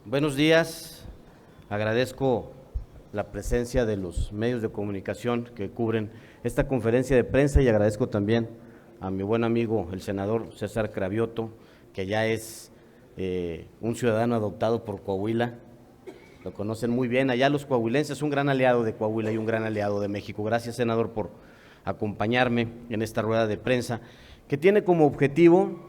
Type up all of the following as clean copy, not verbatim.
Buenos días, agradezco la presencia de los medios de comunicación que cubren esta conferencia de prensa y agradezco también a mi buen amigo el senador César Cravioto, que ya es un ciudadano adoptado por Coahuila, lo conocen muy bien, allá los coahuilenses, un gran aliado de Coahuila y un gran aliado de México. Gracias, senador, por acompañarme en esta rueda de prensa, que tiene como objetivo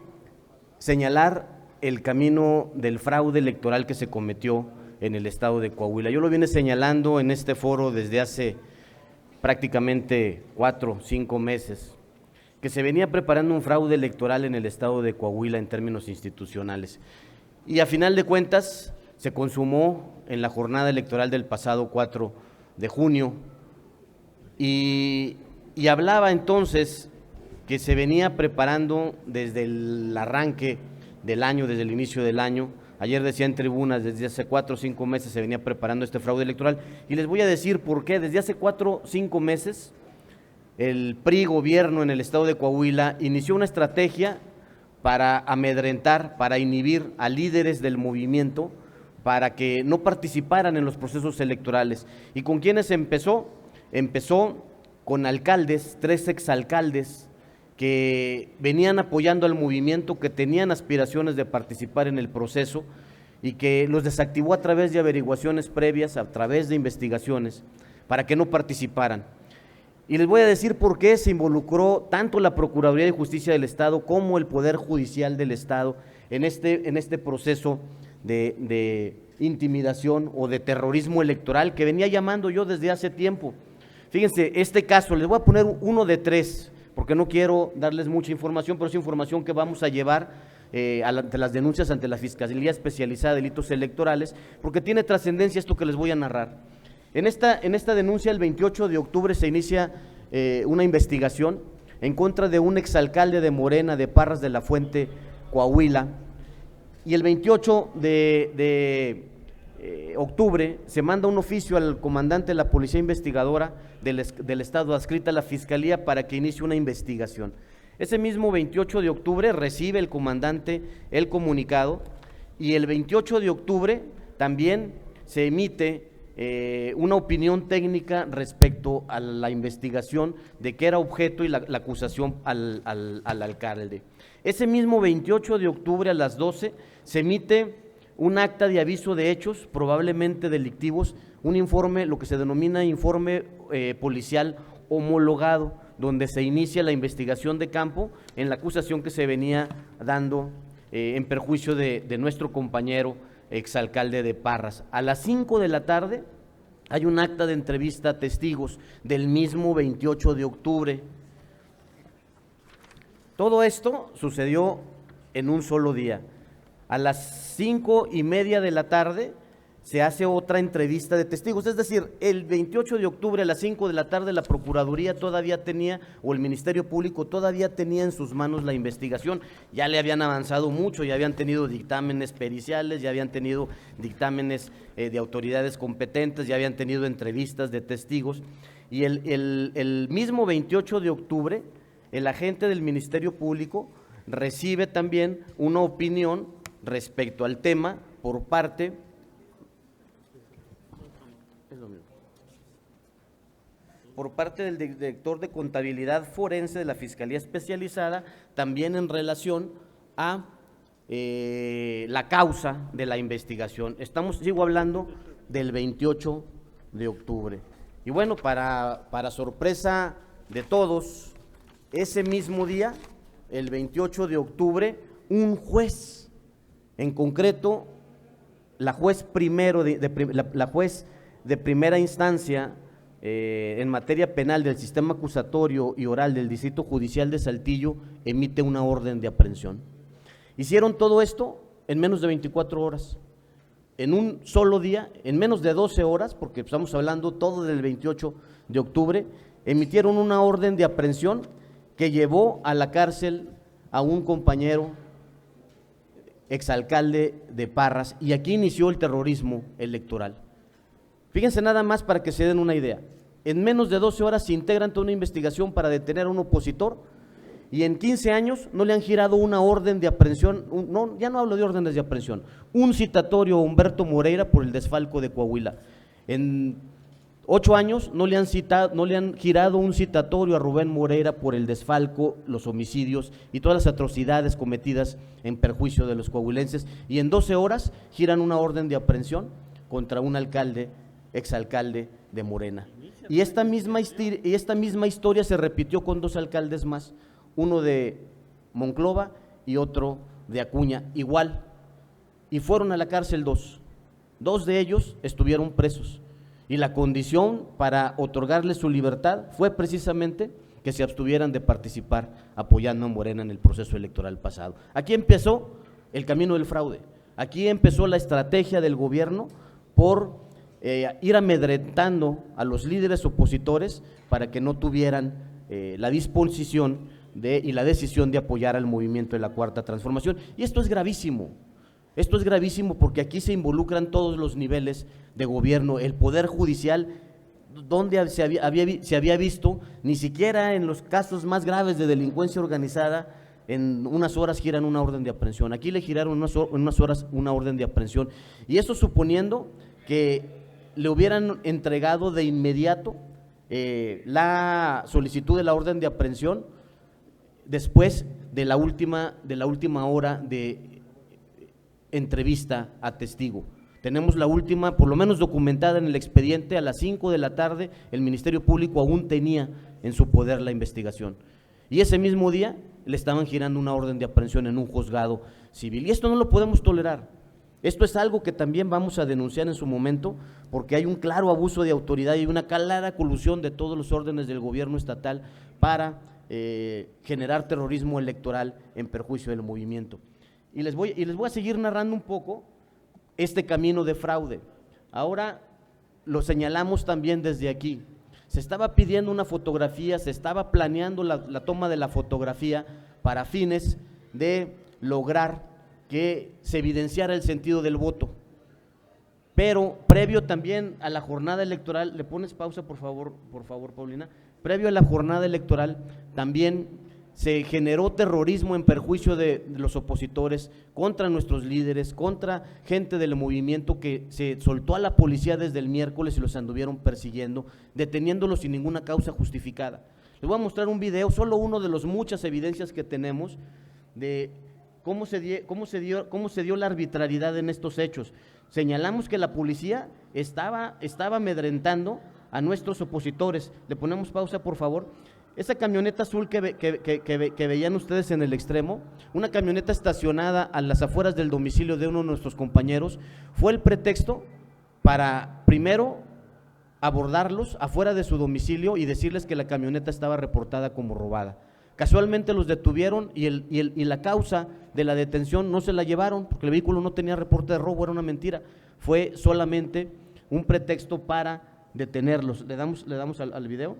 señalar el camino del fraude electoral que se cometió en el estado de Coahuila. Yo lo vine señalando en este foro desde hace prácticamente 4 o 5 meses, que se venía preparando un fraude electoral en el estado de Coahuila en términos institucionales. Y a final de cuentas se consumó en la jornada electoral del pasado 4 de junio y hablaba entonces que se venía preparando desde el arranque del año, desde el inicio del año. Ayer decía en tribunas, desde hace 4 o 5 meses se venía preparando este fraude electoral y les voy a decir por qué. Desde hace 4 o 5 meses el PRI gobierno en el estado de Coahuila inició una estrategia para amedrentar, para inhibir a líderes del movimiento para que no participaran en los procesos electorales. ¿Y con quiénes empezó? Empezó con alcaldes, 3 exalcaldes que venían apoyando al movimiento, que tenían aspiraciones de participar en el proceso y que los desactivó a través de averiguaciones previas, a través de investigaciones, para que no participaran. Y les voy a decir por qué se involucró tanto la Procuraduría de Justicia del Estado como el Poder Judicial del Estado en este proceso de intimidación o de terrorismo electoral que venía llamando yo desde hace tiempo. Fíjense, este caso, les voy a poner uno de 3, porque no quiero darles mucha información, pero es información que vamos a llevar ante las denuncias ante la Fiscalía Especializada de Delitos Electorales, porque tiene trascendencia esto que les voy a narrar. En esta denuncia, el 28 de octubre, se inicia una investigación en contra de un exalcalde de Morena, de Parras de la Fuente, Coahuila, y el 28 de octubre se manda un oficio al comandante de la Policía Investigadora del Estado adscrita a la Fiscalía para que inicie una investigación. Ese mismo 28 de octubre recibe el comandante el comunicado y el 28 de octubre también se emite una opinión técnica respecto a la investigación de que era objeto y la acusación al alcalde. Ese mismo 28 de octubre a las 12 se emite un acta de aviso de hechos probablemente delictivos, un informe, lo que se denomina informe policial homologado, donde se inicia la investigación de campo en la acusación que se venía dando en perjuicio de nuestro compañero exalcalde de Parras. A las 5 de la tarde hay un acta de entrevista a testigos del mismo 28 de octubre. Todo esto sucedió en un solo día. A las 5:30 de la tarde se hace otra entrevista de testigos, es decir, el 28 de octubre a las 5 de la tarde la Procuraduría todavía tenía, o el Ministerio Público todavía tenía en sus manos la investigación, ya le habían avanzado mucho, ya habían tenido dictámenes periciales, ya habían tenido dictámenes de autoridades competentes, ya habían tenido entrevistas de testigos, y el mismo 28 de octubre el agente del Ministerio Público recibe también una opinión respecto al tema por parte del director de contabilidad forense de la Fiscalía Especializada, también en relación a la causa de la investigación. Sigo hablando del 28 de octubre. Y bueno, para sorpresa de todos, ese mismo día, el 28 de octubre, un juez, en concreto, la juez de primera instancia en materia penal del sistema acusatorio y oral del Distrito Judicial de Saltillo, emite una orden de aprehensión. Hicieron todo esto en menos de 24 horas, en un solo día, en menos de 12 horas, porque estamos hablando todo del 28 de octubre, emitieron una orden de aprehensión que llevó a la cárcel a un compañero exalcalde de Parras, y aquí inició el terrorismo electoral. Fíjense nada más para que se den una idea, en menos de 12 horas se integra ante una investigación para detener a un opositor y en 15 años no le han girado una orden de aprehensión, no, ya no hablo de órdenes de aprehensión, un citatorio a Humberto Moreira por el desfalco de Coahuila. En 8 años no le han girado un citatorio a Rubén Moreira por el desfalco, los homicidios y todas las atrocidades cometidas en perjuicio de los coahuilenses, y en 12 horas giran una orden de aprehensión contra un alcalde, exalcalde de Morena. Y esta misma historia se repitió con 2 alcaldes más, uno de Monclova y otro de Acuña, igual, y fueron a la cárcel 2 de ellos estuvieron presos, y la condición para otorgarles su libertad fue precisamente que se abstuvieran de participar apoyando a Morena en el proceso electoral pasado. Aquí empezó el camino del fraude, aquí empezó la estrategia del gobierno por ir amedrentando a los líderes opositores para que no tuvieran la disposición y la decisión de apoyar al movimiento de la Cuarta Transformación. Y esto es gravísimo porque aquí se involucran todos los niveles de gobierno, el Poder Judicial, donde se había visto, ni siquiera en los casos más graves de delincuencia organizada, en unas horas giran una orden de aprehensión. Aquí le giraron en unas horas una orden de aprehensión, y eso suponiendo que le hubieran entregado de inmediato la solicitud de la orden de aprehensión después de la última hora de entrevista a testigo. Tenemos la última, por lo menos documentada en el expediente, a las 5 de la tarde el Ministerio Público aún tenía en su poder la investigación, y ese mismo día le estaban girando una orden de aprehensión en un juzgado civil, y esto no lo podemos tolerar. Esto es algo que también vamos a denunciar en su momento, porque hay un claro abuso de autoridad y una clara colusión de todos los órdenes del gobierno estatal para generar terrorismo electoral en perjuicio del movimiento. Y les voy a seguir narrando un poco este camino de fraude. Ahora lo señalamos también desde aquí. Se estaba pidiendo una fotografía, se estaba planeando la toma de la fotografía para fines de lograr que se evidenciara el sentido del voto. Pero previo también a la jornada electoral, ¿le pones pausa por favor, Paulina? Previo a la jornada electoral también se generó terrorismo en perjuicio de los opositores, contra nuestros líderes, contra gente del movimiento, que se soltó a la policía desde el miércoles y los anduvieron persiguiendo, deteniéndolos sin ninguna causa justificada. Les voy a mostrar un video, solo uno de las muchas evidencias que tenemos de cómo se dio la arbitrariedad en estos hechos. Señalamos que la policía estaba amedrentando a nuestros opositores. Le ponemos pausa por favor. Esa camioneta azul que veían ustedes en el extremo, una camioneta estacionada a las afueras del domicilio de uno de nuestros compañeros, fue el pretexto para primero abordarlos afuera de su domicilio y decirles que la camioneta estaba reportada como robada. Casualmente los detuvieron y la causa de la detención no se la llevaron porque el vehículo no tenía reporte de robo, era una mentira, fue solamente un pretexto para detenerlos. ¿Le damos al video?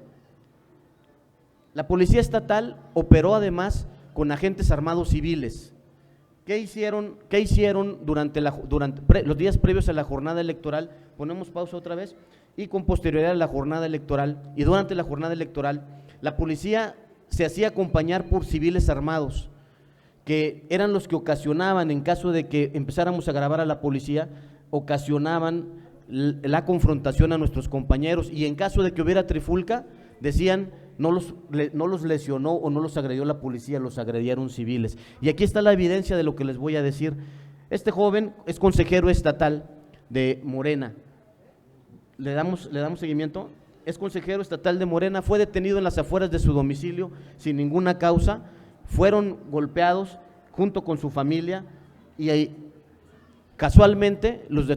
La Policía Estatal operó además con agentes armados civiles. ¿Qué hicieron durante los días previos a la jornada electoral? Ponemos pausa otra vez. Y con posterioridad a la jornada electoral y durante la jornada electoral, la policía se hacía acompañar por civiles armados, que eran los que ocasionaban, en caso de que empezáramos a grabar a la policía, ocasionaban la confrontación a nuestros compañeros, y en caso de que hubiera trifulca, decían no los lesionó o no los agredió la policía, los agredieron civiles. Y aquí está la evidencia de lo que les voy a decir. Este joven es consejero estatal de Morena. ¿Le damos seguimiento? Es consejero estatal de Morena, fue detenido en las afueras de su domicilio sin ninguna causa, fueron golpeados junto con su familia y ahí, casualmente los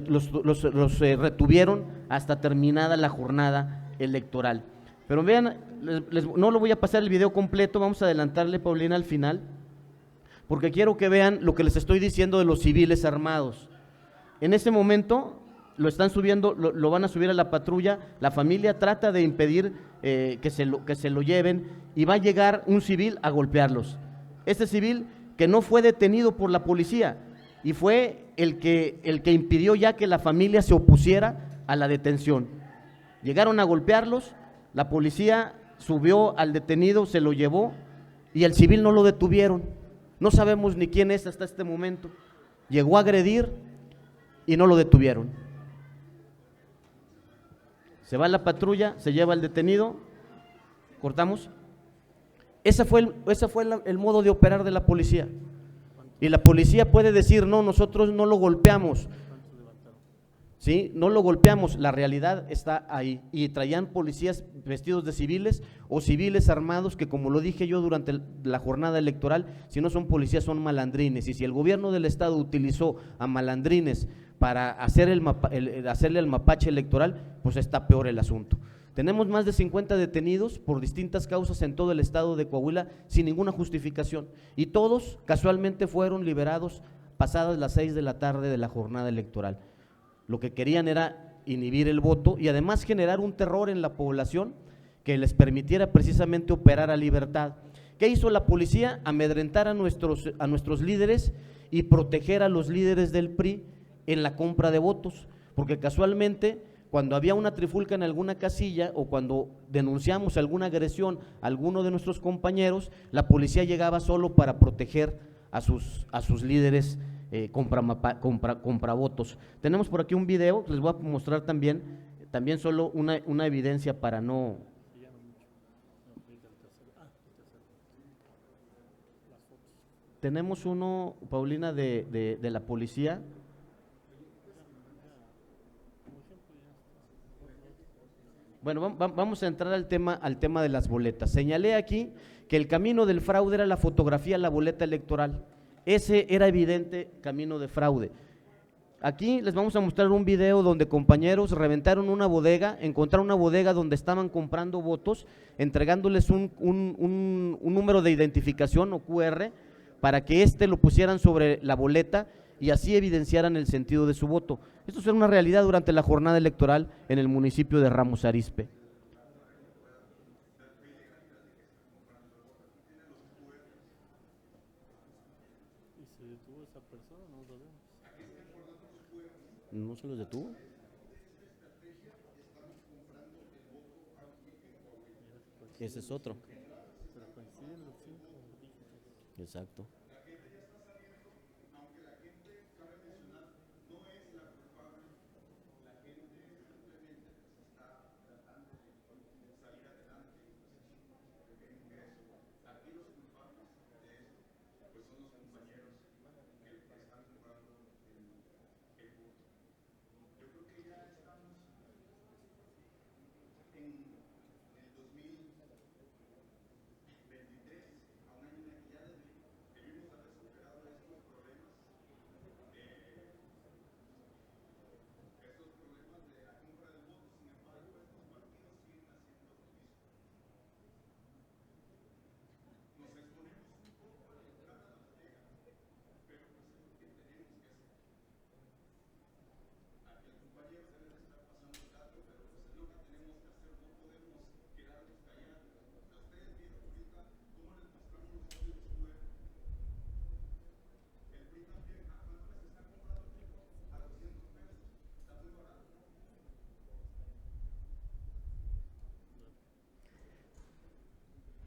retuvieron hasta terminada la jornada electoral. Pero vean, no lo voy a pasar el video completo, vamos a adelantarle, Paulina, al final, porque quiero que vean lo que les estoy diciendo de los civiles armados. En ese momento lo están subiendo, lo van a subir a la patrulla, la familia trata de impedir que se lo lleven, y va a llegar un civil a golpearlos. Este civil que no fue detenido por la policía y fue el que impidió ya que la familia se opusiera a la detención. Llegaron a golpearlos, la policía subió al detenido, se lo llevó y el civil no lo detuvieron, no sabemos ni quién es hasta este momento, llegó a agredir y no lo detuvieron. Se va la patrulla, se lleva al detenido, cortamos. Ese fue el modo de operar de la policía. Y la policía puede decir, no, nosotros no lo golpeamos, ¿sí? No lo golpeamos, la realidad está ahí. Y traían policías vestidos de civiles o civiles armados que, como lo dije yo durante la jornada electoral, si no son policías son malandrines. Y si el gobierno del estado utilizó a malandrines para hacerle el mapache electoral, pues está peor el asunto. Tenemos más de 50 detenidos por distintas causas en todo el estado de Coahuila sin ninguna justificación, y todos casualmente fueron liberados pasadas las 6 de la tarde de la jornada electoral. Lo que querían era inhibir el voto y además generar un terror en la población que les permitiera precisamente operar a libertad. ¿Qué hizo la policía? Amedrentar a nuestros líderes y proteger a los líderes del PRI en la compra de votos, porque casualmente cuando había una trifulca en alguna casilla o cuando denunciamos alguna agresión a alguno de nuestros compañeros, la policía llegaba solo para proteger a sus líderes compra votos. Tenemos por aquí un video que les voy a mostrar también solo una evidencia para no… Tenemos uno, Paulina, de la policía. Bueno, vamos a entrar al tema de las boletas. Señalé aquí que el camino del fraude era la fotografía, la boleta electoral. Ese era evidente camino de fraude. Aquí les vamos a mostrar un video donde compañeros reventaron una bodega, encontraron una bodega donde estaban comprando votos, entregándoles un número de identificación o QR para que lo pusieran sobre la boleta y así evidenciaran el sentido de su voto. Esto es una realidad durante la jornada electoral en el municipio de Ramos Arizpe. ¿Y se detuvo esa persona? No sabemos. ¿No se los detuvo? Ese es otro. Pero coinciden los 5 dígitos. Exacto.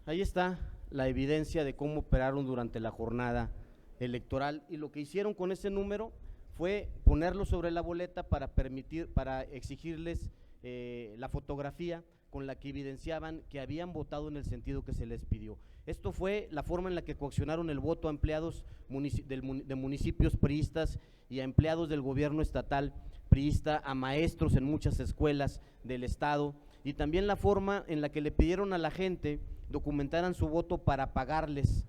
Ahí está la evidencia de cómo operaron durante la jornada electoral, y lo que hicieron con ese número fue ponerlo sobre la boleta para exigirles la fotografía con la que evidenciaban que habían votado en el sentido que se les pidió. Esto fue la forma en la que coaccionaron el voto a empleados de municipios priistas y a empleados del gobierno estatal priista, a maestros en muchas escuelas del estado, y también la forma en la que le pidieron a la gente documentaran su voto para pagarles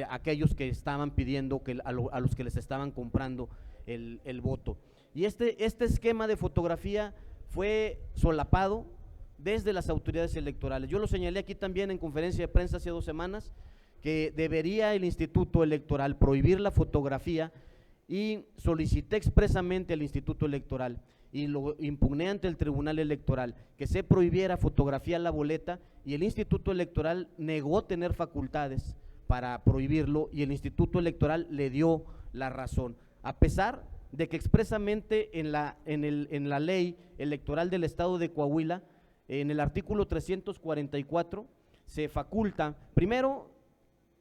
aquellos que estaban pidiendo, a los que les estaban comprando el voto. Y este esquema de fotografía fue solapado desde las autoridades electorales. Yo lo señalé aquí también en conferencia de prensa hace 2 semanas, que debería el Instituto Electoral prohibir la fotografía, y solicité expresamente al Instituto Electoral y lo impugné ante el Tribunal Electoral que se prohibiera fotografiar la boleta, y el Instituto Electoral negó tener facultades para prohibirlo, y el Instituto Electoral le dio la razón, a pesar de que expresamente en la ley electoral del estado de Coahuila, en el artículo 344, se faculta, primero,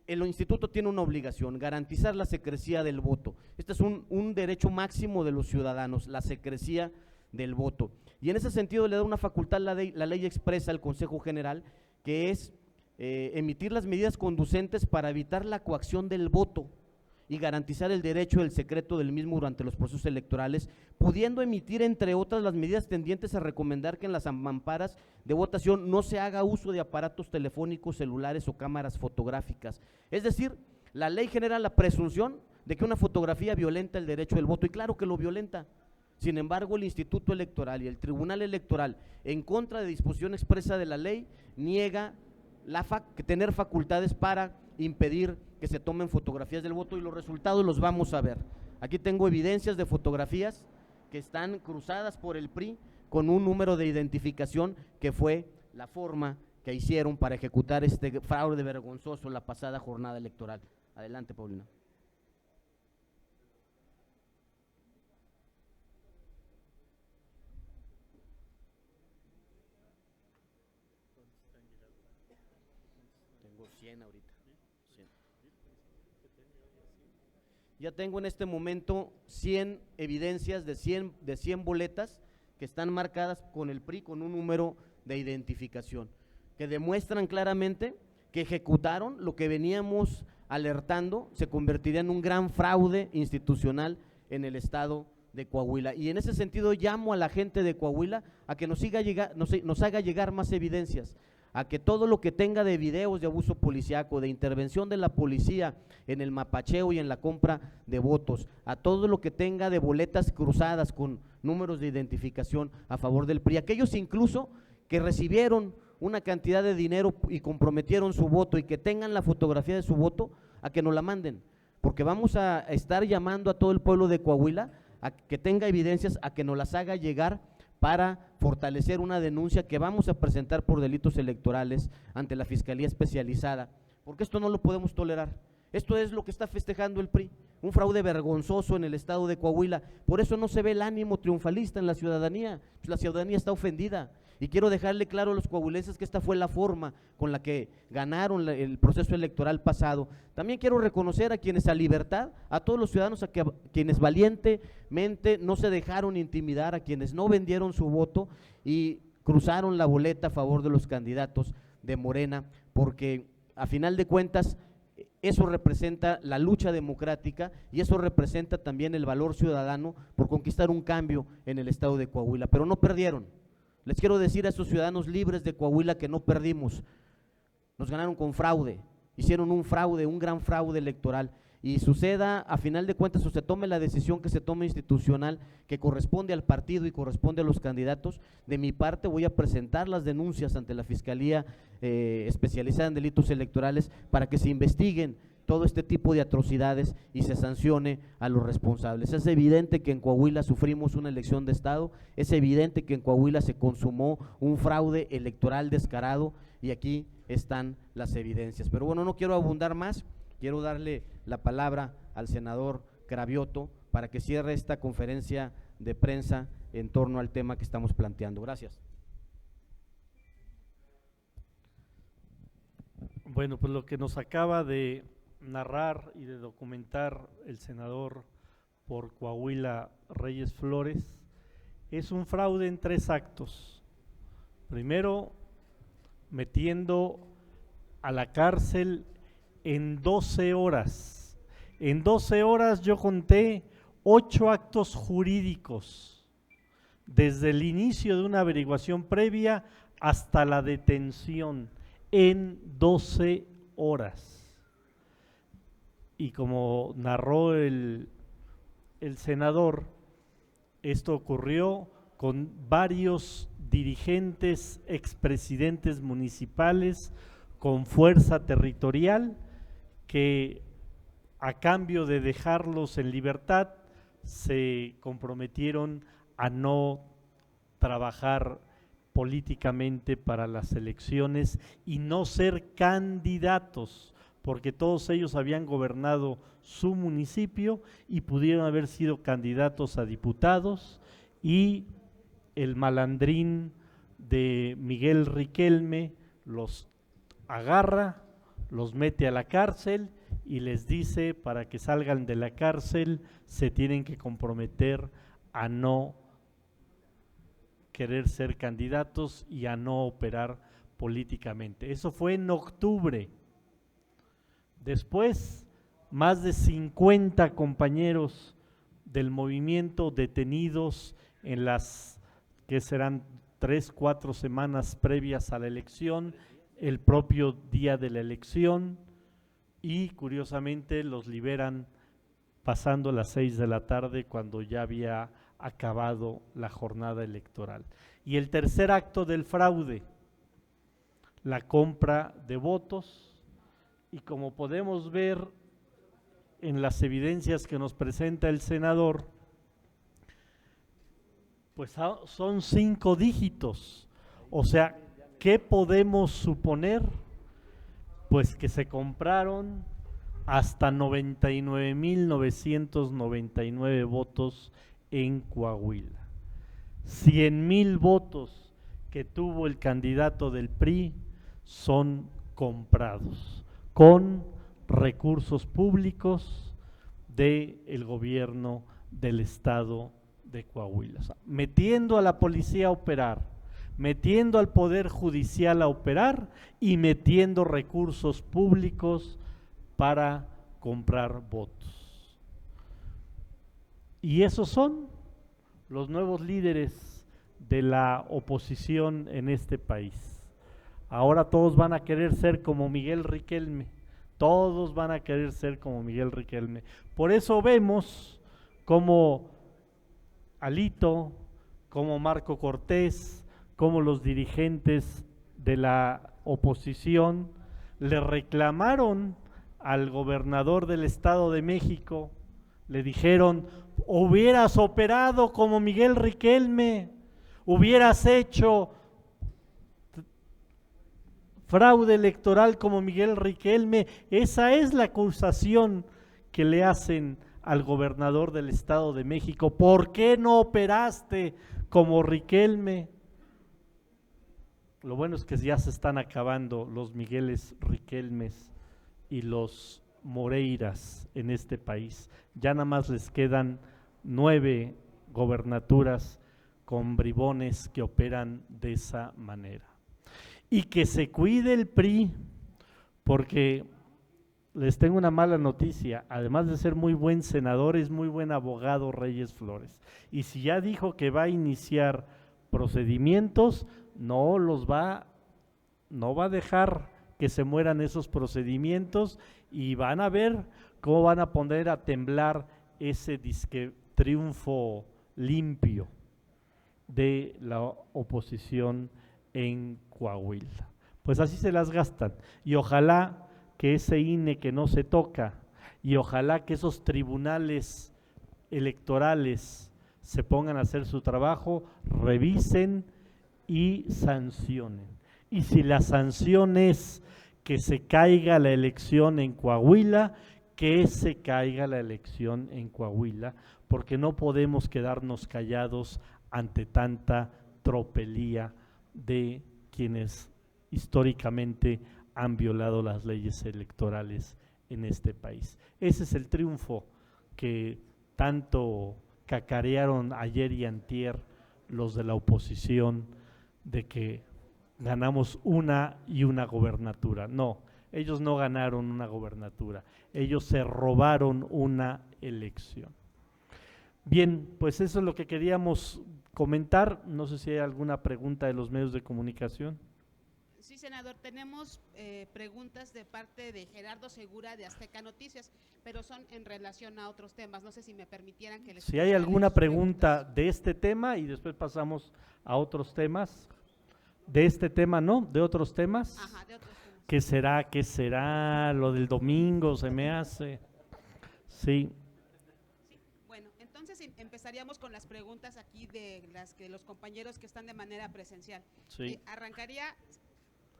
el instituto tiene una obligación, garantizar la secrecía del voto. Este es un derecho máximo de los ciudadanos, la secrecía del voto. Y en ese sentido le da una facultad la ley expresa al Consejo General, que es emitir las medidas conducentes para evitar la coacción del voto y garantizar el derecho del secreto del mismo durante los procesos electorales, pudiendo emitir, entre otras, las medidas tendientes a recomendar que en las mamparas de votación no se haga uso de aparatos telefónicos, celulares o cámaras fotográficas. Es decir, la ley genera la presunción de que una fotografía violenta el derecho del voto, y claro que lo violenta. Sin embargo, el Instituto Electoral y el Tribunal Electoral, en contra de disposición expresa de la ley, niega tener facultades para impedir que se tomen fotografías del voto, y los resultados los vamos a ver. Aquí tengo evidencias de fotografías que están cruzadas por el PRI con un número de identificación que fue la forma que hicieron para ejecutar este fraude vergonzoso la pasada jornada electoral. Adelante, Paulina. Tengo 100 ahorita. 100. Ya tengo en este momento 100 evidencias de 100 boletas que están marcadas con el PRI con un número de identificación, que demuestran claramente que ejecutaron lo que veníamos alertando se convertiría en un gran fraude institucional en el estado de Coahuila. Y en ese sentido llamo a la gente de Coahuila a que nos haga llegar más evidencias, a que todo lo que tenga de videos de abuso policiaco, de intervención de la policía en el mapacheo y en la compra de votos, a todo lo que tenga de boletas cruzadas con números de identificación a favor del PRI, aquellos incluso que recibieron una cantidad de dinero y comprometieron su voto y que tengan la fotografía de su voto, a que nos la manden, porque vamos a estar llamando a todo el pueblo de Coahuila a que tenga evidencias, a que nos las haga llegar para fortalecer una denuncia que vamos a presentar por delitos electorales ante la Fiscalía Especializada, porque esto no lo podemos tolerar. Esto es lo que está festejando el PRI, un fraude vergonzoso en el estado de Coahuila. Por eso no se ve el ánimo triunfalista en la ciudadanía, pues la ciudadanía está ofendida. Y quiero dejarle claro a los coahuilenses que esta fue la forma con la que ganaron el proceso electoral pasado. También quiero reconocer a quienes a libertad, a todos los ciudadanos, a quienes valientemente no se dejaron intimidar, a quienes no vendieron su voto y cruzaron la boleta a favor de los candidatos de Morena, porque a final de cuentas eso representa la lucha democrática y eso representa también el valor ciudadano por conquistar un cambio en el estado de Coahuila, pero no perdieron. Les quiero decir a esos ciudadanos libres de Coahuila que no perdimos, nos ganaron con fraude, hicieron un fraude, un gran fraude electoral, y suceda a final de cuentas o se tome la decisión que se tome institucional que corresponde al partido y corresponde a los candidatos. De mi parte voy a presentar las denuncias ante la Fiscalía Especializada en Delitos Electorales para que se investiguen todo este tipo de atrocidades y se sancione a los responsables. Es evidente que en Coahuila sufrimos una elección de Estado, es evidente que en Coahuila se consumó un fraude electoral descarado y aquí están las evidencias. Pero bueno, no quiero abundar más, quiero darle la palabra al senador Cravioto para que cierre esta conferencia de prensa en torno al tema que estamos planteando. Gracias. Bueno, pues lo que nos acaba de narrar y de documentar el senador por Coahuila Reyes Flores es un fraude en 3 actos. Primero, metiendo a la cárcel en 12 horas. En 12 horas yo conté 8 actos jurídicos, desde el inicio de una averiguación previa hasta la detención, en 12 horas. Y como narró el senador, esto ocurrió con varios dirigentes, expresidentes municipales con fuerza territorial que a cambio de dejarlos en libertad se comprometieron a no trabajar políticamente para las elecciones y no ser candidatos, porque todos ellos habían gobernado su municipio y pudieron haber sido candidatos a diputados, y el malandrín de Miguel Riquelme los agarra, los mete a la cárcel y les dice para que salgan de la cárcel se tienen que comprometer a no querer ser candidatos y a no operar políticamente. Eso fue en octubre. Después, más de 50 compañeros del movimiento detenidos en las que serán 3, 4 semanas previas a la elección, el propio día de la elección, y curiosamente los liberan pasando las 6 de la tarde cuando ya había acabado la jornada electoral. Y el tercer acto del fraude, la compra de votos, y como podemos ver en las evidencias que nos presenta el senador, pues son 5 dígitos. O sea, ¿qué podemos suponer? Pues que se compraron hasta 99,999 votos en Coahuila. 100,000 votos que tuvo el candidato del PRI son comprados con recursos públicos del gobierno del estado de Coahuila. O sea, metiendo a la policía a operar, metiendo al Poder Judicial a operar y metiendo recursos públicos para comprar votos. Y esos son los nuevos líderes de la oposición en este país. Ahora todos van a querer ser como Miguel Riquelme, todos van a querer ser como Miguel Riquelme. Por eso vemos como Alito, como Marco Cortés, como los dirigentes de la oposición le reclamaron al gobernador del Estado de México, le dijeron: hubieras operado como Miguel Riquelme, hubieras hecho fraude electoral como Miguel Riquelme. Esa es la acusación que le hacen al gobernador del Estado de México. ¿Por qué no operaste como Riquelme? Lo bueno es que ya se están acabando los Migueles Riquelmes y los Moreiras en este país. Ya nada más les quedan 9 gobernaturas con bribones que operan de esa manera. Y que se cuide el PRI, porque les tengo una mala noticia: además de ser muy buen senador, es muy buen abogado Reyes Flores. Y si ya dijo que va a iniciar procedimientos, no va a dejar que se mueran esos procedimientos, y van a ver cómo van a poner a temblar ese disque triunfo limpio de la oposición en Coahuila. Pues así se las gastan, y ojalá que ese INE que no se toca, y ojalá que esos tribunales electorales se pongan a hacer su trabajo, revisen y sancionen. Y si la sanción es que se caiga la elección en Coahuila, que se caiga la elección en Coahuila, porque no podemos quedarnos callados ante tanta tropelía de quienes históricamente han violado las leyes electorales en este país. Ese es el triunfo que tanto cacarearon ayer y antier los de la oposición, de que ganamos una gobernatura. No, ellos no ganaron una gobernatura, ellos se robaron una elección. Bien, pues eso es lo que queríamos comentar. No sé si hay alguna pregunta de los medios de comunicación. Sí, senador, tenemos preguntas de parte de Gerardo Segura de Azteca Noticias, pero son en relación a otros temas. No sé si me permitieran que les… Si hay alguna pregunta de este tema, y después pasamos a otros temas. De este tema no, de otros temas. Ajá, de otros temas. ¿Qué será? Lo del domingo se me hace. Sí. Bueno, entonces empezaríamos con las preguntas aquí de las que los compañeros que están de manera presencial. Sí. Arrancaría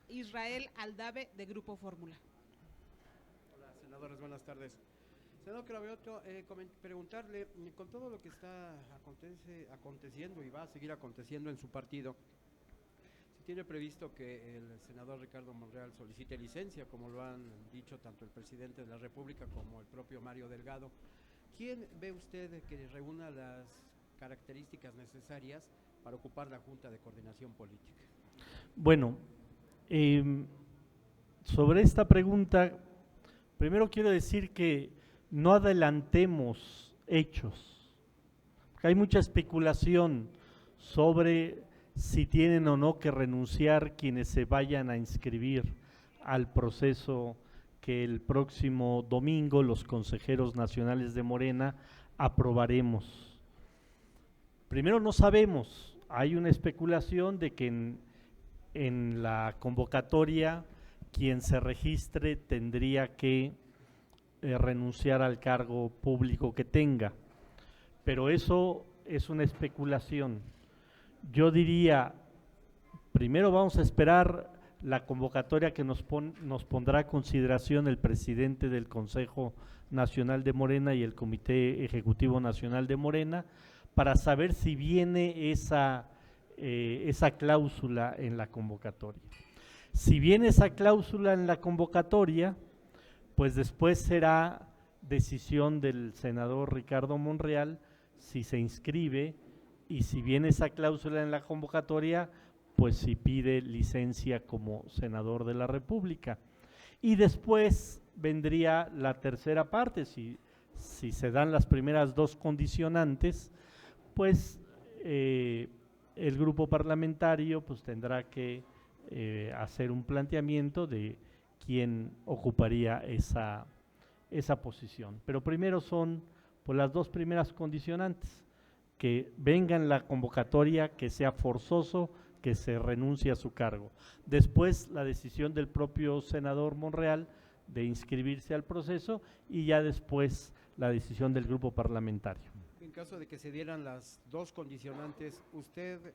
Israel Aldave, de Grupo Fórmula. Hola, senadores, buenas tardes. Senador Cravioto, preguntarle, con todo lo que está aconteciendo y va a seguir aconteciendo en su partido, ¿Tiene previsto que el senador Ricardo Monreal solicite licencia, como lo han dicho tanto el presidente de la República como el propio Mario Delgado? ¿Quién ve usted que reúna las características necesarias para ocupar la Junta de Coordinación Política? Bueno, sobre esta pregunta, primero quiero decir que no adelantemos hechos. Hay mucha especulación sobre si tienen o no que renunciar quienes se vayan a inscribir al proceso que el próximo domingo los consejeros nacionales de Morena aprobaremos. Primero, no sabemos, hay una especulación de que en la convocatoria quien se registre tendría que renunciar al cargo público que tenga, pero eso es una especulación. Yo diría, primero vamos a esperar la convocatoria que nos pondrá a consideración el presidente del Consejo Nacional de Morena y el Comité Ejecutivo Nacional de Morena, para saber si viene esa cláusula en la convocatoria. Si viene esa cláusula en la convocatoria, pues después será decisión del senador Ricardo Monreal si se inscribe, y si viene esa cláusula en la convocatoria, pues si pide licencia como senador de la República. Y después vendría la tercera parte, si se dan las primeras dos condicionantes, pues el grupo parlamentario pues tendrá que hacer un planteamiento de quién ocuparía esa posición. Pero primero son pues las dos primeras condicionantes: que venga en la convocatoria, que sea forzoso, que se renuncie a su cargo. Después la decisión del propio senador Monreal de inscribirse al proceso, y ya después la decisión del grupo parlamentario. En caso de que se dieran las dos condicionantes, ¿usted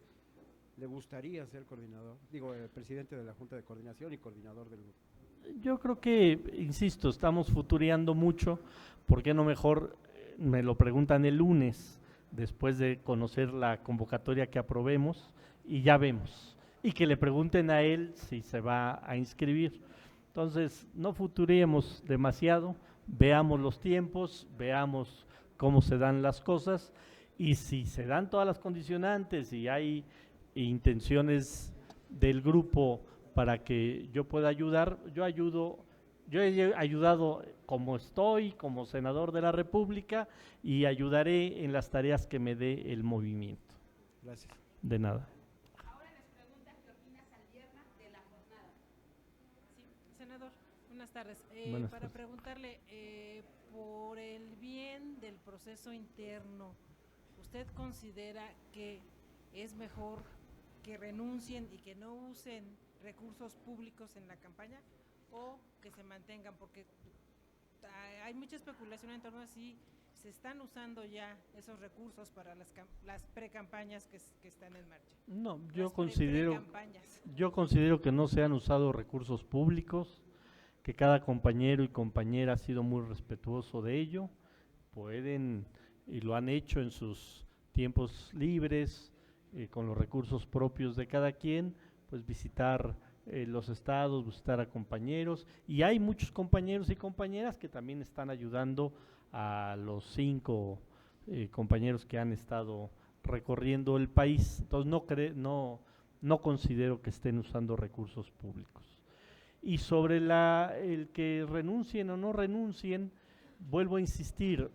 le gustaría ser coordinador? Digo, presidente de la Junta de Coordinación y coordinador del grupo. Yo creo que, insisto, estamos futureando mucho. ¿Por qué no mejor me lo preguntan el lunes, después de conocer la convocatoria que aprobemos, y ya vemos? Y que le pregunten a él si se va a inscribir. Entonces, no futuremos demasiado, veamos los tiempos, veamos cómo se dan las cosas, y si se dan todas las condicionantes y hay intenciones del grupo para que yo pueda ayudar, yo ayudo. Yo he ayudado como estoy, como senador de la República, y ayudaré en las tareas que me dé el movimiento. Gracias. De nada. Ahora les pregunta qué opina Saldierna de la jornada. Sí, senador, buenas tardes. Buenas para tardes. preguntarle, por el bien del proceso interno, ¿usted considera que es mejor que renuncien y que no usen recursos públicos en la campaña, o que se mantengan? Porque hay mucha especulación en torno a si se están usando ya esos recursos para las precampañas que están en marcha. No, Precampañas. yo considero que no se han usado recursos públicos, que cada compañero y compañera ha sido muy respetuoso de ello. Pueden, y lo han hecho en sus tiempos libres, con los recursos propios de cada quien, pues visitar los estados, visitar a compañeros, y hay muchos compañeros y compañeras que también están ayudando a los 5 compañeros que han estado recorriendo el país. Entonces no considero que estén usando recursos públicos. Y sobre el que renuncien o no renuncien, vuelvo a insistir,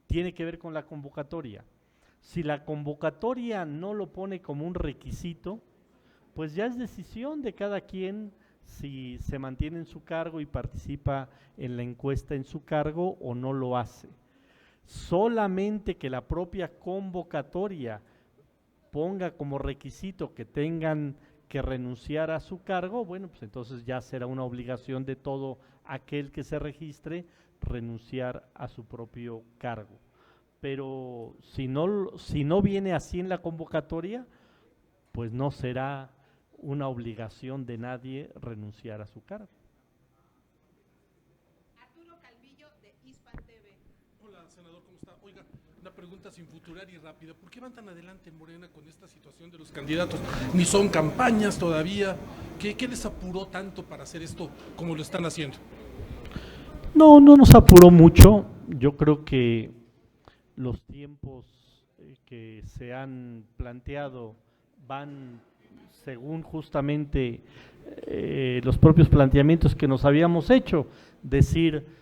tiene que ver con la convocatoria. Si la convocatoria no lo pone como un requisito, pues ya es decisión de cada quien si se mantiene en su cargo y participa en la encuesta en su cargo o no lo hace. Solamente que la propia convocatoria ponga como requisito que tengan que renunciar a su cargo, bueno, pues entonces ya será una obligación de todo aquel que se registre renunciar a su propio cargo. Pero si no viene así en la convocatoria, pues no será una obligación de nadie renunciar a su cargo. Arturo Calvillo de Hispan TV. Hola, senador, ¿cómo está? Oiga, una pregunta sin futurar y rápida. ¿Por qué van tan adelante en Morena con esta situación de los candidatos? Ni son campañas todavía. ¿Qué les apuró tanto para hacer esto como lo están haciendo? No nos apuró mucho. Yo creo que los tiempos que se han planteado van según justamente los propios planteamientos que nos habíamos hecho, decir,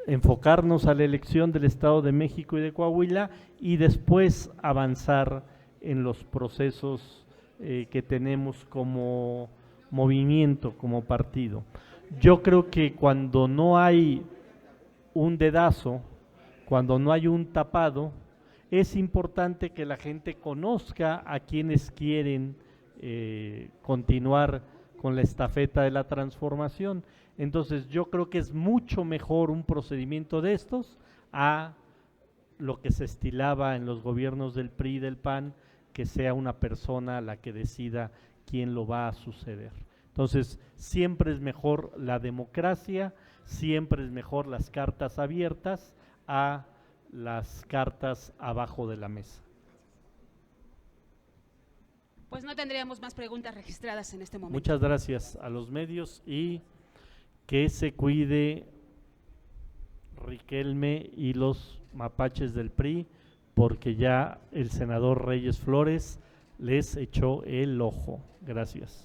enfocarnos a la elección del Estado de México y de Coahuila y después avanzar en los procesos que tenemos como movimiento, como partido. Yo creo que cuando no hay un dedazo, cuando no hay un tapado, es importante que la gente conozca a quienes quieren continuar con la estafeta de la transformación. Entonces yo creo que es mucho mejor un procedimiento de estos a lo que se estilaba en los gobiernos del PRI y del PAN, que sea una persona la que decida quién lo va a suceder. Entonces siempre es mejor la democracia, siempre es mejor las cartas abiertas a las cartas abajo de la mesa. Pues no tendríamos más preguntas registradas en este momento. Muchas gracias a los medios y que se cuide Riquelme y los mapaches del PRI, porque ya el senador Reyes Flores les echó el ojo. Gracias.